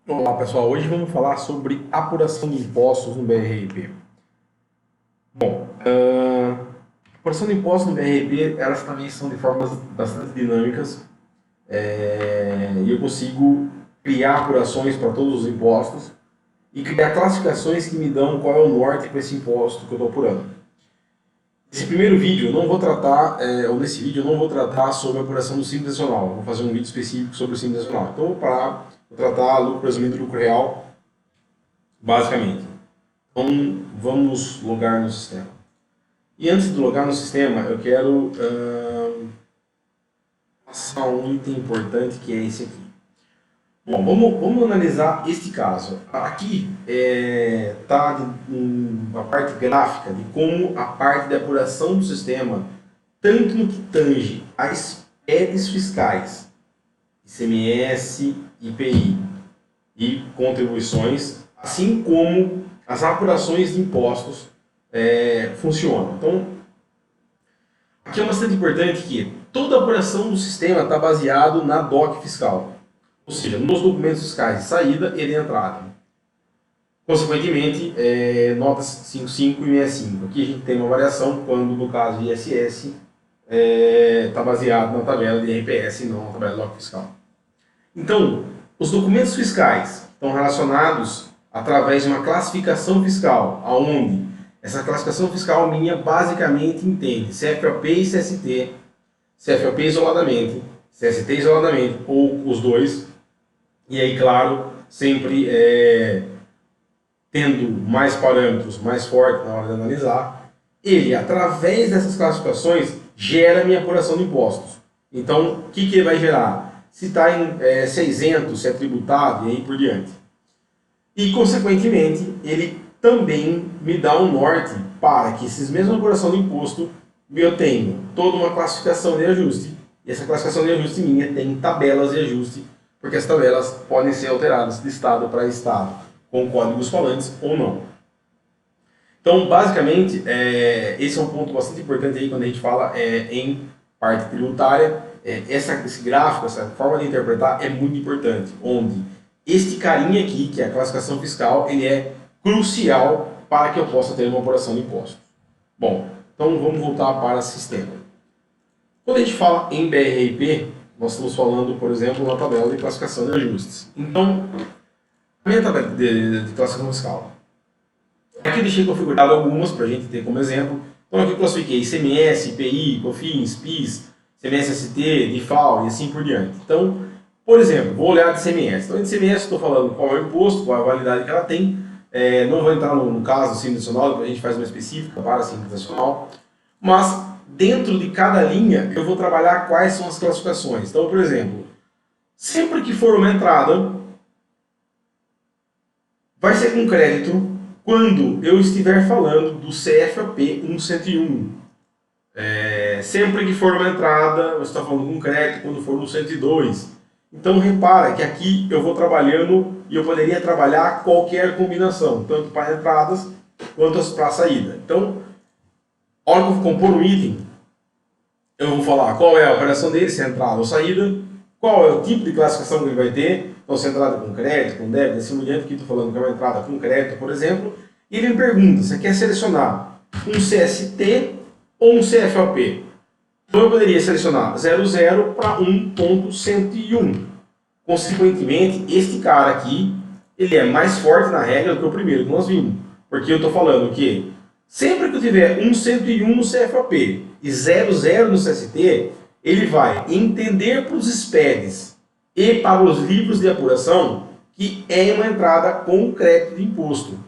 Olá pessoal, hoje vamos falar sobre apuração de impostos no BRP. Bom, apuração de impostos no BRP, elas também são de formas bastante dinâmicas e eu consigo criar apurações para todos os impostos e criar classificações que me dão qual é o norte para esse imposto que eu estou apurando. Nesse primeiro vídeo eu não vou tratar, ou nesse vídeo eu não vou tratar sobre a apuração do Simples Nacional, eu vou fazer um vídeo específico sobre o Simples Nacional. Então vou tratar lucro presumido e lucro real, basicamente. Então vamos logar no sistema. E antes de logar no sistema, eu quero passar um item importante que é esse aqui. Bom, vamos analisar este caso. Aqui está a parte gráfica de como a parte de apuração do sistema, tanto no que tange as PEDs fiscais, ICMS, IPI e contribuições, assim como as apurações de impostos funcionam. Então, aqui é bastante importante que toda a apuração do sistema está baseado na DOC fiscal, ou seja, nos documentos fiscais de saída e de entrada. Consequentemente, notas 55 e 65. Aqui a gente tem uma variação quando, no caso de ISS, está baseado na tabela de RPS e não na tabela de DOC fiscal. Então, os documentos fiscais estão relacionados através de uma classificação fiscal, aonde essa classificação fiscal minha basicamente entende CFOP e CST, CFOP isoladamente, CST isoladamente, ou os dois, e aí, claro, sempre tendo mais parâmetros mais fortes na hora de analisar, ele, através dessas classificações, gera minha apuração de impostos. Então, o que ele vai gerar? Se está se é isento, se é tributado e aí por diante. E, consequentemente, ele também me dá um norte para que esses mesmos apuração de imposto eu tenho toda uma classificação de ajuste. E essa classificação de ajuste minha tem tabelas de ajuste, porque as tabelas podem ser alteradas de estado para estado, com códigos falantes ou não. Então, basicamente, esse é um ponto bastante importante aí quando a gente fala em parte tributária. Esse gráfico, essa forma de interpretar é muito importante, onde este carinha aqui, que é a classificação fiscal, ele é crucial para que eu possa ter uma apuração de impostos. Bom, então vamos voltar para o sistema. Quando a gente fala em BRIP, nós estamos falando, por exemplo, na tabela de classificação de ajustes. Então, a minha tabela de classificação fiscal. Aqui eu deixei configurado algumas para a gente ter como exemplo. Então aqui eu classifiquei ICMS, IPI, COFINS, PIS, CMS-ST, DIFAL e assim por diante. Então, por exemplo, vou olhar de ICMS. Então, de ICMS estou falando qual é o imposto, qual é a validade que ela tem. Não vou entrar no caso do Simples Nacional, depois a gente faz uma específica para Simples Nacional. Mas, dentro de cada linha, eu vou trabalhar quais são as classificações. Então, por exemplo, sempre que for uma entrada, vai ser com crédito quando eu estiver falando do CFAP 101. Sempre que for uma entrada, você está falando com crédito quando for no 102. Então repara que aqui eu vou trabalhando e eu poderia trabalhar qualquer combinação, tanto para entradas quanto para saída. Então, a hora que eu vou compor um item, eu vou falar qual é a operação dele, se é entrada ou saída, qual é o tipo de classificação que ele vai ter, então se é entrada com crédito, com débito, assim por diante, aqui estou falando que é uma entrada com crédito, por exemplo, e ele me pergunta, você quer selecionar um CST ou um CFOP? Então eu poderia selecionar 00 para 1.101. Consequentemente, este cara aqui, ele é mais forte na regra do que o primeiro que nós vimos. Porque eu estou falando que sempre que eu tiver 101 no CFOP e 00 no CST, ele vai entender para os SPEDs e para os livros de apuração que é uma entrada com crédito de imposto.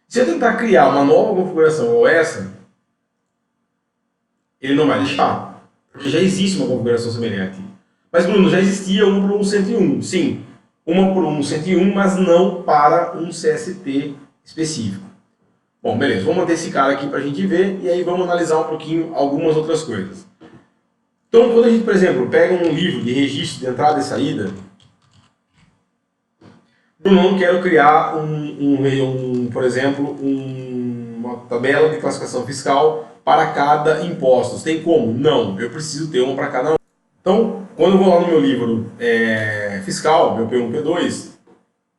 Se eu tentar criar uma nova configuração ou essa, ele não vai deixar, porque já existe uma configuração semelhante. Mas, Bruno, já existia uma por 101. Sim, uma por 101, mas não para um CST específico. Bom, beleza, vamos manter esse cara aqui para a gente ver e aí vamos analisar um pouquinho algumas outras coisas. Então, quando a gente, por exemplo, pega um livro de registro de entrada e saída, eu não quero criar, por exemplo, uma tabela de classificação fiscal para cada imposto. Tem como? Não, eu preciso ter uma para cada um. Então, quando eu vou lá no meu livro fiscal, meu P1, P2,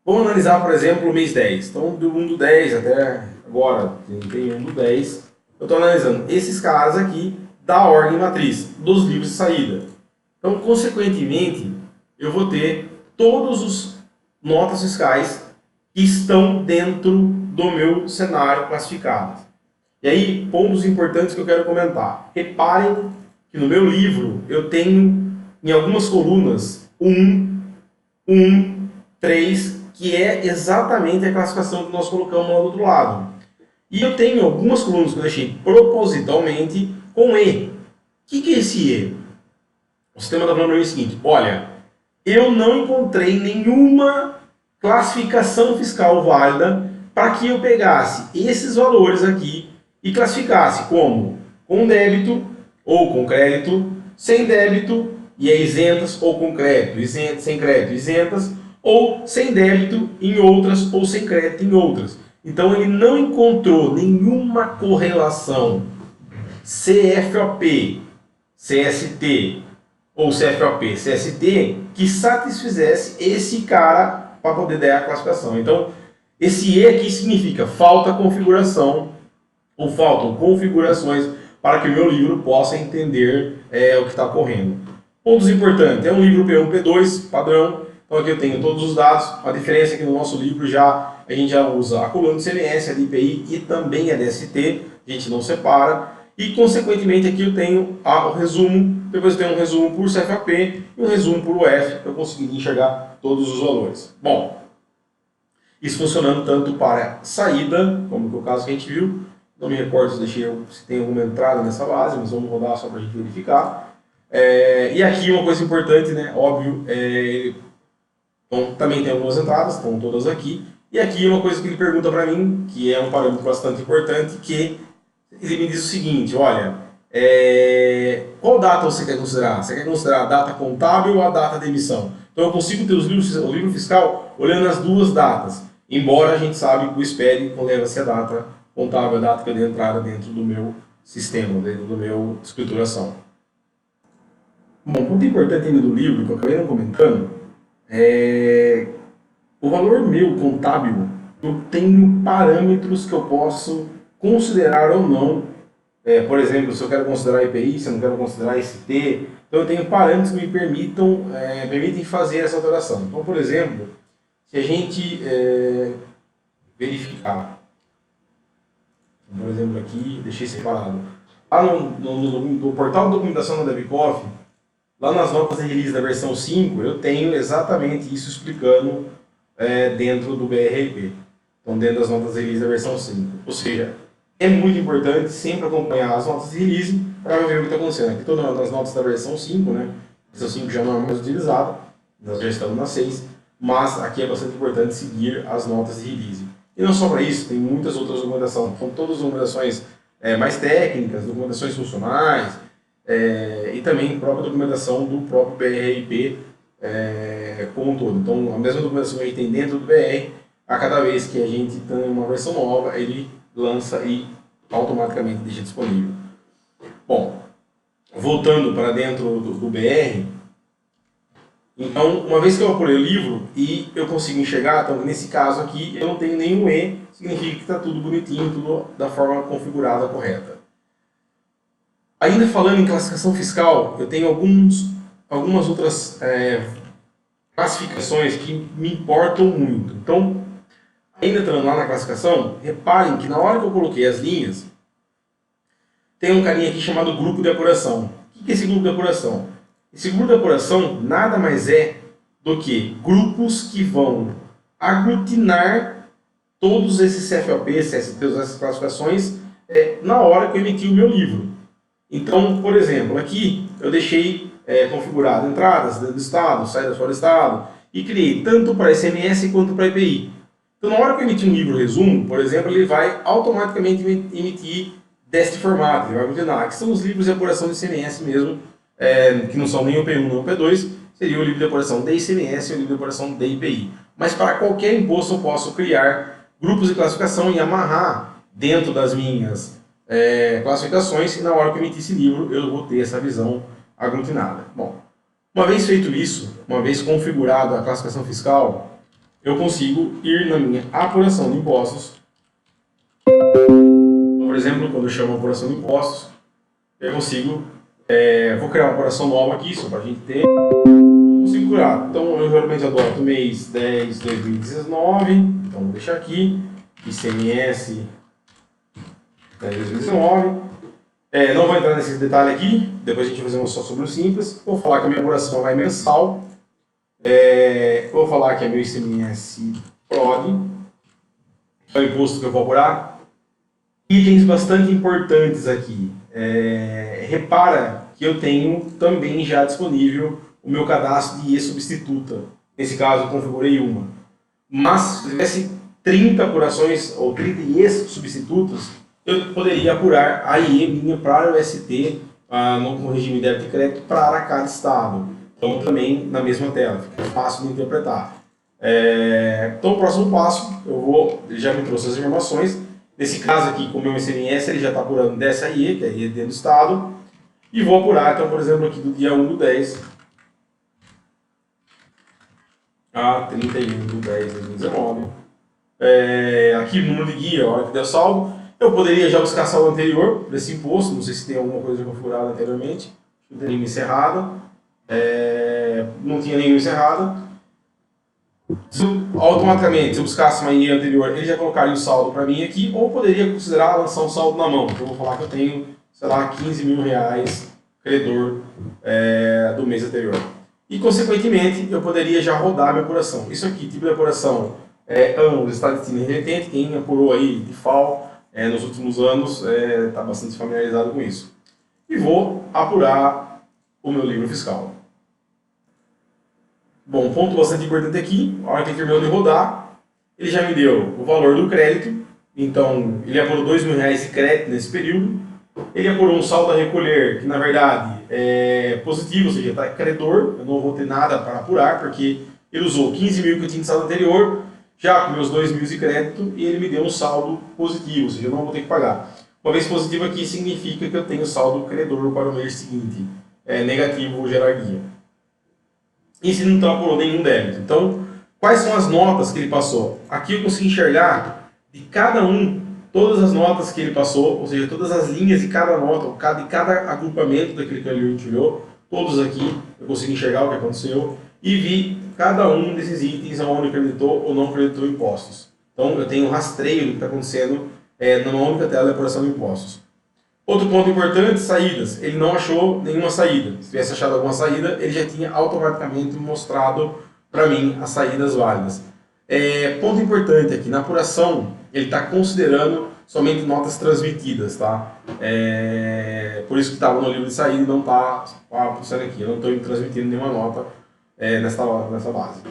Vamos analisar, por exemplo, o mês 10. Então, do 1 do 10 até agora, tem 1 do 10. Eu estou analisando esses caras aqui da ordem matriz, dos livros de saída. Então, consequentemente, eu vou ter todos os notas fiscais que estão dentro do meu cenário classificado. E aí, pontos importantes que eu quero comentar. Reparem que no meu livro eu tenho em algumas colunas 1, 3, que é exatamente a classificação que nós colocamos lá do outro lado. E eu tenho algumas colunas que eu deixei propositalmente com E. O que é esse E? O sistema está falando para mim o seguinte: olha, eu não encontrei nenhuma classificação fiscal válida para que eu pegasse esses valores aqui e classificasse como com débito ou com crédito, sem débito e é isentas, ou com crédito, isentas, sem crédito, isentas, ou sem débito em outras, ou sem crédito em outras. Então ele não encontrou nenhuma correlação CFOP, CST ou CFOP, CST que satisfizesse esse cara para poder dar a classificação. Então esse E aqui significa falta configuração ou faltam configurações para que o meu livro possa entender o que está ocorrendo. Pontos importantes, é um livro P1, P2, padrão. Então aqui eu tenho todos os dados. A diferença é que no nosso livro a gente já usa a coluna de CMS, a de IPI e também a DST. A gente não separa. E consequentemente aqui eu tenho o resumo. Depois eu tenho um resumo por CFAP e um resumo por UF. Para eu conseguir enxergar todos os valores. Bom, isso funcionando tanto para saída, como que é o caso que a gente viu. Não me recordo se tem alguma entrada nessa base, mas vamos rodar só para a gente verificar. E aqui uma coisa importante, né? Óbvio, então, também tem algumas entradas, estão todas aqui. E aqui uma coisa que ele pergunta para mim, que é um parâmetro bastante importante, que ele me diz o seguinte: olha, qual data você quer considerar? Você quer considerar a data contábil ou a data de emissão? Então eu consigo ter o livro fiscal olhando as duas datas, embora a gente sabe que o SPED leva-se a data contábil, a data que eu dei entrada dentro do meu sistema, dentro do meu escrituração. Bom, um ponto importante ainda do livro, que eu acabei não comentando, o valor meu contábil. Eu tenho parâmetros que eu posso considerar ou não. Por exemplo, se eu quero considerar IPI, se eu não quero considerar ST. Então eu tenho parâmetros que me permitem fazer essa alteração. Então, por exemplo, se a gente verificar, por exemplo aqui, deixei separado, lá no portal de documentação da DebCoff, lá nas notas de release da versão 5, eu tenho exatamente isso explicando dentro do BRRP. Então, dentro das notas de release da versão 5. Ou seja, é muito importante sempre acompanhar as notas de release para ver o que está acontecendo. Aqui estou nas notas da versão 5, né? A versão 5 já não é mais utilizada, nós já estamos na 6, mas aqui é bastante importante seguir as notas de release. E não só para isso, tem muitas outras documentações. São todas as documentações mais técnicas, documentações funcionais, e também própria documentação do próprio BRRP como um todo. Então, a mesma documentação que a gente tem dentro do BR, a cada vez que a gente tem uma versão nova, ele lança e automaticamente deixa disponível. Bom, voltando para dentro do BR, então, uma vez que eu apurei o livro e eu consigo enxergar, então nesse caso aqui eu não tenho nenhum E, significa que está tudo bonitinho, tudo da forma configurada correta. Ainda falando em classificação fiscal, eu tenho algumas outras classificações que me importam muito. Então, ainda entrando lá na classificação, reparem que na hora que eu coloquei as linhas, tem um carinha aqui chamado grupo de apuração. O que é esse grupo de apuração? Esse grupo de apuração nada mais é do que grupos que vão aglutinar todos esses CFOP, CST, essas classificações na hora que eu emiti o meu livro. Então, por exemplo, aqui eu deixei configurado entradas dentro do estado, saídas fora do estado, e criei tanto para SMS quanto para IPI. Então, na hora que eu emitir um livro resumo, por exemplo, ele vai automaticamente emitir deste formato, ele vai aglutinar, que são os livros de apuração de ICMS mesmo, que não são nem o P1 nem o P2, seria o livro de apuração de ICMS e o livro de apuração de IPI. Mas para qualquer imposto eu posso criar grupos de classificação e amarrar dentro das minhas classificações, e na hora que eu emitir esse livro eu vou ter essa visão aglutinada. Bom, uma vez feito isso, uma vez configurada a classificação fiscal, eu consigo ir na minha apuração de impostos. Então, por exemplo, quando eu chamo apuração de impostos, eu consigo, vou criar uma apuração nova aqui, só para a gente ter, consigo curar. Então, eu geralmente adoto mês 10 de 2019, então vou deixar aqui, ICMS 10 de 2019. Não vou entrar nesses detalhes aqui, depois a gente vai fazer só sobre o simples. Vou falar que a minha apuração vai mensal. Vou falar que é meu ICMS PROD, é o imposto que eu vou apurar. Itens bastante importantes aqui. Repara que eu tenho também já disponível o meu cadastro de e-substituta. Nesse caso, eu configurei uma. Mas, se tivesse 30 apurações ou 30 e-substitutos, eu poderia apurar a IE minha para o ST, no regime de débito e crédito, para cada estado. Então, também na mesma tela, fica fácil de interpretar. Então, o próximo passo, ele já me trouxe as informações. Nesse caso aqui, com o meu ICMS, ele já está apurando dessa IE, que é a IE dentro do estado. E vou apurar, então, por exemplo, aqui do dia 1/10 a 31/10/2019. Aqui o número de guia, a hora que der saldo. Eu poderia já buscar saldo anterior desse imposto, não sei se tem alguma coisa configurada anteriormente. Não tem nenhuma encerrada. Não tinha nenhuma encerrada. Automaticamente, se eu buscasse uma IE anterior, ele já colocaria o saldo para mim aqui, ou poderia considerar lançar um saldo na mão. Então, eu vou falar que eu tenho, sei lá, 15 mil reais credor do mês anterior. E, consequentemente, eu poderia já rodar a minha apuração. Isso aqui, tipo de apuração, anos, estado de destino remetente, quem apurou aí de FAO nos últimos anos está bastante familiarizado com isso. E vou apurar o meu livro fiscal. Bom, ponto bastante importante aqui, a hora que ele terminou de rodar, ele já me deu o valor do crédito, então ele apurou R$2.000 de crédito nesse período, ele apurou um saldo a recolher, que na verdade é positivo, ou seja, está credor, eu não vou ter nada para apurar, porque ele usou 15 mil que eu tinha de saldo anterior, já com meus 2.000 de crédito, e ele me deu um saldo positivo, ou seja, eu não vou ter que pagar. Uma vez positivo aqui significa que eu tenho saldo credor para o mês seguinte, negativo, vou gerar guia. E se não apurou nenhum débito. Então, quais são as notas que ele passou? Aqui eu consigo enxergar de cada todas as notas que ele passou, ou seja, todas as linhas de cada nota, de cada agrupamento daquele que ele tirou, todos aqui eu consigo enxergar o que aconteceu e vi cada um desses itens onde acreditou ou não acreditou impostos. Então, eu tenho um rastreio do que está acontecendo numa única tela de apuração de impostos. Outro ponto importante, saídas. Ele não achou nenhuma saída. Se tivesse achado alguma saída, ele já tinha automaticamente mostrado para mim as saídas válidas. Ponto importante aqui, na apuração, ele está considerando somente notas transmitidas, tá? Por isso que estava no livro de saída e não está puxando aqui. Eu não estou transmitindo nenhuma nota nessa base.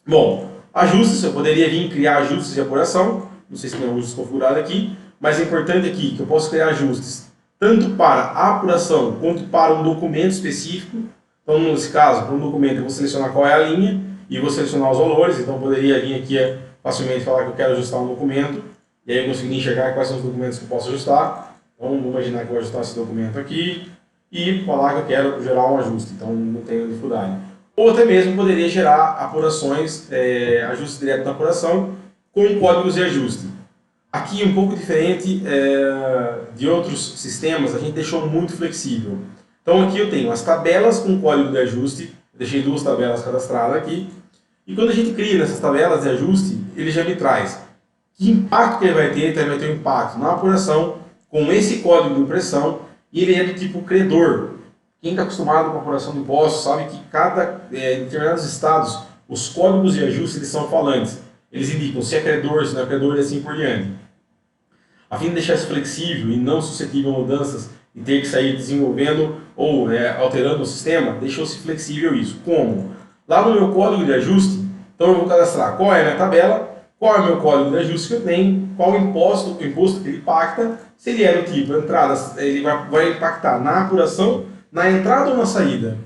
Bom, ajustes, eu poderia vir criar ajustes de apuração. Não sei se tem ajustes configurados aqui. Mas é importante aqui que eu posso criar ajustes tanto para a apuração quanto para um documento específico. Então, nesse caso, para um documento, eu vou selecionar qual é a linha e vou selecionar os valores. Então, eu poderia vir aqui facilmente falar que eu quero ajustar um documento. E aí eu consegui enxergar quais são os documentos que eu posso ajustar. Então, vou imaginar que eu vou ajustar esse documento aqui e falar que eu quero gerar um ajuste. Então, não tenho dificuldade. Ou até mesmo poderia gerar apurações, ajustes direto na apuração com códigos de ajuste. Aqui, um pouco diferente de outros sistemas, a gente deixou muito flexível. Então, aqui eu tenho as tabelas com código de ajuste, deixei 2 tabelas cadastradas aqui. E quando a gente cria nessas tabelas de ajuste, ele já me traz que impacto que ele vai ter. Então, ele vai ter um impacto na apuração com esse código de impressão e ele é do tipo credor. Quem está acostumado com a apuração de impostos sabe que em determinados estados, os códigos de ajuste eles são falantes. Eles indicam se é credor, se não é credor e assim por diante. A fim de deixar isso flexível e não suscetível a mudanças e ter que sair desenvolvendo ou alterando o sistema, deixou-se flexível isso. Como? Lá no meu código de ajuste, então eu vou cadastrar qual é a minha tabela, qual é o meu código de ajuste que eu tenho, qual o imposto que ele impacta, se ele é do tipo entrada, ele vai impactar na apuração, na entrada ou na saída.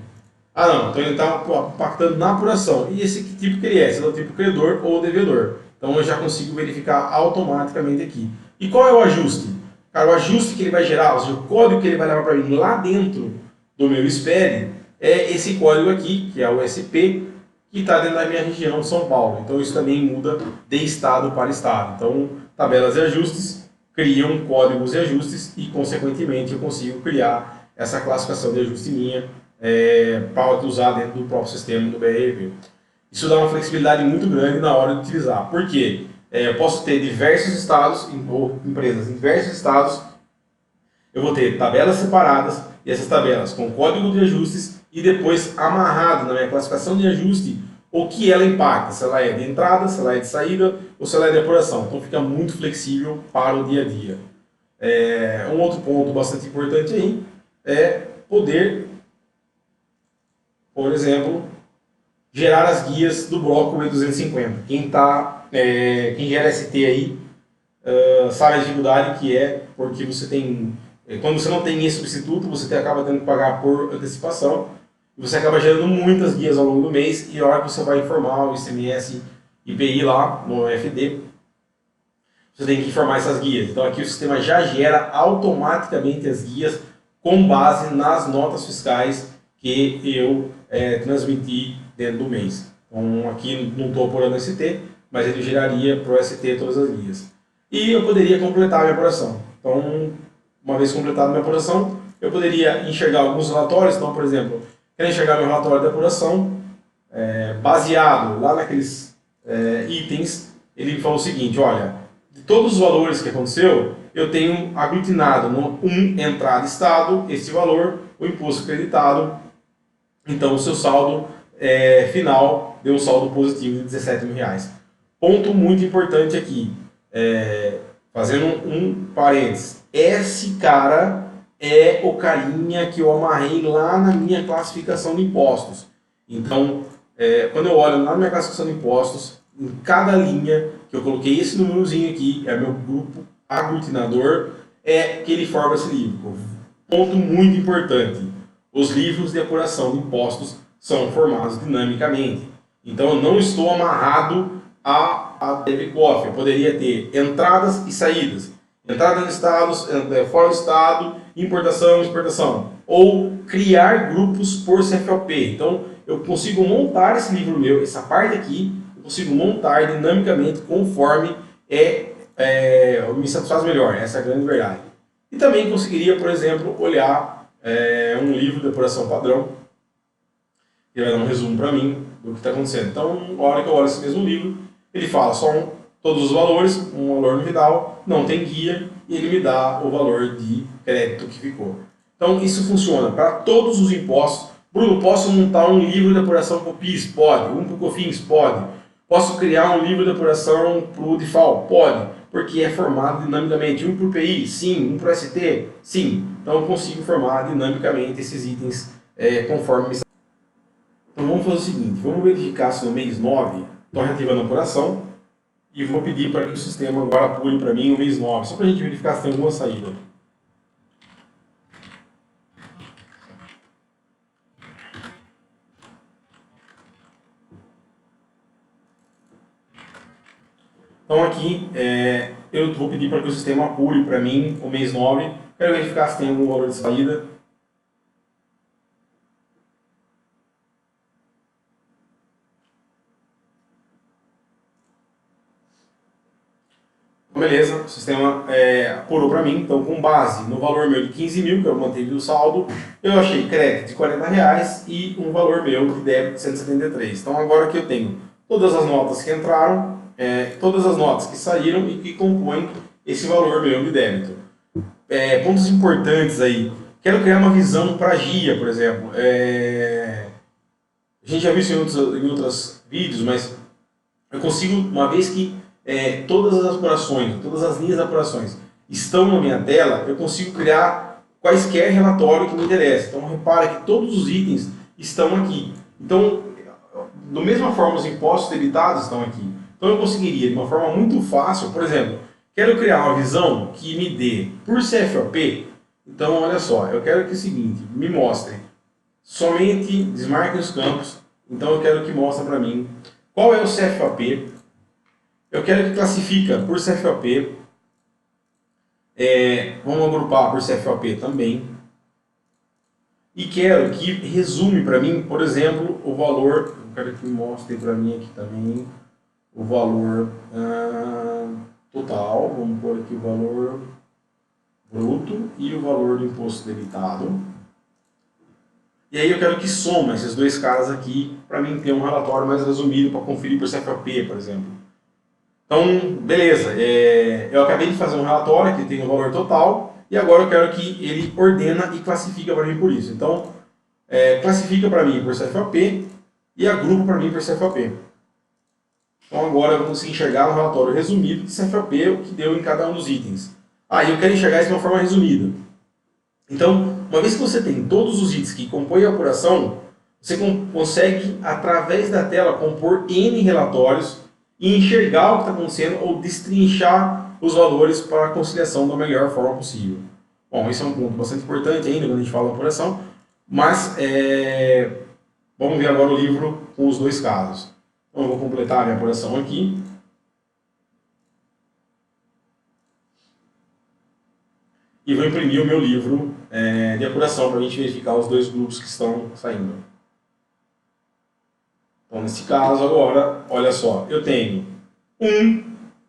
Não, então ele está impactando na apuração. E esse tipo que ele é? Se ele é do tipo credor ou devedor. Então eu já consigo verificar automaticamente aqui. E qual é o ajuste? Cara, o ajuste que ele vai gerar, ou seja, o código que ele vai levar para mim lá dentro do meu SPED, é esse código aqui, que é o SP, e está dentro da minha região, São Paulo. Então isso também muda de estado para estado. Então, tabelas e ajustes criam códigos e ajustes e, consequentemente, eu consigo criar essa classificação de ajuste minha para usar dentro do próprio sistema do BRP. Isso dá uma flexibilidade muito grande na hora de utilizar. Por quê? Eu posso ter diversos estados, ou empresas em diversos estados, eu vou ter tabelas separadas, e essas tabelas com código de ajustes, e depois amarrado na minha classificação de ajuste, o que ela impacta, se ela é de entrada, se ela é de saída, ou se ela é de apuração. Então fica muito flexível para o dia a dia. Um outro ponto bastante importante aí é poder, por exemplo, gerar as guias do bloco E250. Quem gera ST aí sabe a dificuldade que é, porque você tem, quando você não tem esse substituto, você acaba tendo que pagar por antecipação, e você acaba gerando muitas guias ao longo do mês, e a hora que você vai informar o ICMS IPI lá no FD, você tem que informar essas guias. Então aqui o sistema já gera automaticamente as guias com base nas notas fiscais que eu transmiti dentro do mês. Então aqui não estou apurando ST, mas ele geraria para o ST todas as guias. E eu poderia completar a minha apuração. Então, uma vez completada a minha apuração, eu poderia enxergar alguns relatórios. Então, por exemplo, quero enxergar meu relatório de apuração, baseado lá naqueles itens. Ele falou o seguinte: olha, de todos os valores que aconteceu, eu tenho aglutinado no entrada estado, esse valor, o imposto creditado. Então, o seu saldo final deu um saldo positivo de R$17.000. Ponto muito importante aqui, fazendo um parênteses, esse cara é o carinha que eu amarrei lá na minha classificação de impostos. Então, quando eu olho lá na minha classificação de impostos, em cada linha que eu coloquei esse númerozinho aqui, é meu grupo aglutinador, que ele forma esse livro. Ponto muito importante, os livros de apuração de impostos são formados dinamicamente. Então, eu não estou amarrado a DevCoff. Eu poderia ter entradas e saídas. Entrada nos estados, fora do estado, importação, exportação. Ou criar grupos por CFOP. Então, eu consigo montar esse livro meu, essa parte aqui, eu consigo montar dinamicamente conforme me satisfaz melhor. Essa é a grande verdade. E também conseguiria, por exemplo, olhar um livro de apuração padrão, que vai dar um resumo para mim do que está acontecendo. Então, na hora que eu olho esse mesmo livro, ele fala só todos os valores, um valor nominal, não tem guia, e ele me dá o valor de crédito que ficou. Então, isso funciona para todos os impostos. Bruno, posso montar um livro de apuração para o PIS? Pode. Um para o COFINS? Pode. Posso criar um livro de apuração para o DIFAL? Pode. Porque é formado dinamicamente. Um para o PI? Sim. Um para o ST? Sim. Então, eu consigo formar dinamicamente esses itens conforme... Então, vamos fazer o seguinte. Vamos verificar se no mês 9 estou reativando a apuração e vou pedir para que o sistema agora apure para mim o mês 9, só para a gente verificar se tem alguma saída. Então aqui eu vou pedir para que o sistema apure para mim o mês 9, quero verificar se tem algum valor de saída. Beleza, o sistema apurou para mim, então com base no valor meu de 15 mil, que eu mantive o saldo, eu achei crédito de R$40 e um valor meu de débito de 173. Então agora que eu tenho todas as notas que entraram, todas as notas que saíram e que compõem esse valor meu de débito. Pontos importantes aí, quero criar uma visão para a GIA, por exemplo. A gente já viu isso em outros vídeos, mas eu consigo, uma vez que todas as apurações, todas as linhas de apurações estão na minha tela, eu consigo criar quaisquer relatório que me interesse. Então, repara que todos os itens estão aqui. Então, da mesma forma, os impostos debitados estão aqui. Então, eu conseguiria, de uma forma muito fácil, por exemplo, quero criar uma visão que me dê por CFOP. Então, olha só, eu quero que o seguinte, me mostre somente, desmarque os campos. Então, eu quero que mostre para mim qual é o CFOP. Eu quero que classifica por CFOP, vamos agrupar por CFOP também, e quero que resume para mim, por exemplo, o valor, quero que mostre para mim aqui também o valor total. Vamos pôr aqui o valor bruto e o valor do imposto debitado. E aí eu quero que soma esses dois caras aqui para mim ter um relatório mais resumido para conferir por CFOP, por exemplo. Então, beleza, eu acabei de fazer um relatório que tem o valor total e agora eu quero que ele ordena e classifica para mim por isso. Então, classifica para mim por CFOP e agrupa para mim por CFOP. Então agora eu consigo enxergar no relatório resumido de CFOP o que deu em cada um dos itens. Aí eu quero enxergar isso de uma forma resumida. Então, uma vez que você tem todos os itens que compõem a apuração, você consegue, através da tela, compor N relatórios e enxergar o que está acontecendo ou destrinchar os valores para a conciliação da melhor forma possível. Bom, esse é um ponto bastante importante ainda quando a gente fala de apuração, mas vamos ver agora o livro com os dois casos. Então eu vou completar a minha apuração aqui. E vou imprimir o meu livro de apuração para a gente verificar os dois grupos que estão saindo. Então, nesse caso agora, olha só, eu tenho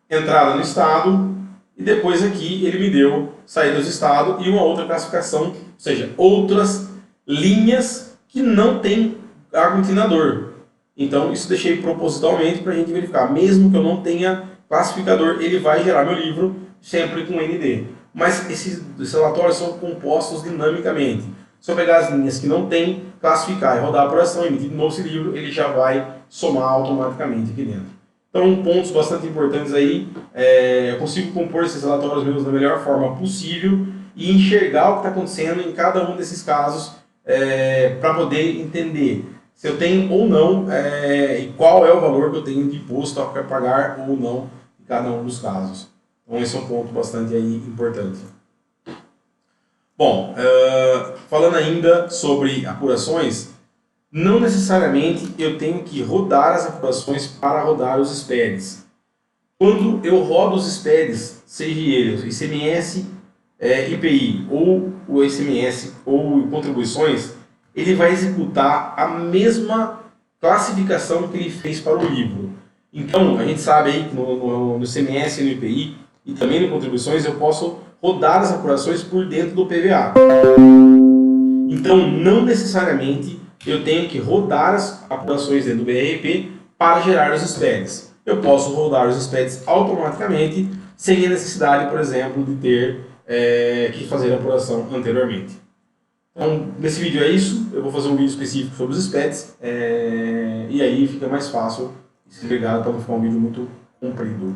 entrada no estado e depois aqui ele me deu saída do estado e uma outra classificação, ou seja, outras linhas que não tem aglutinador. Então, isso deixei propositalmente para a gente verificar. Mesmo que eu não tenha classificador, ele vai gerar meu livro sempre com ND. Mas esses relatórios são compostos dinamicamente. Se eu pegar as linhas que não tem, classificar e rodar a apuração, emitir de novo esse livro, ele já vai somar automaticamente aqui dentro. Então, pontos bastante importantes aí. Eu consigo compor esses relatórios meus da melhor forma possível e enxergar o que está acontecendo em cada um desses casos para poder entender se eu tenho ou não e qual é o valor que eu tenho de imposto a pagar ou não em cada um dos casos. Então esse é um ponto bastante aí importante. Bom, falando ainda sobre apurações, não necessariamente eu tenho que rodar as apurações para rodar os SPEDs. Quando eu rodo os SPEDs, seja eles o ICMS, IPI ou o ICMS ou contribuições, ele vai executar a mesma classificação que ele fez para o livro. Então, a gente sabe aí que no ICMS e no IPI e também no contribuições eu posso rodar as apurações por dentro do PVA. Então, não necessariamente eu tenho que rodar as apurações dentro do BRP para gerar os SPEDs. Eu posso rodar os SPEDs automaticamente sem a necessidade, por exemplo, de ter que fazer a apuração anteriormente. Então, nesse vídeo é isso. Eu vou fazer um vídeo específico sobre os SPEDs e aí fica mais fácil se ligar para não ficar um vídeo muito comprido.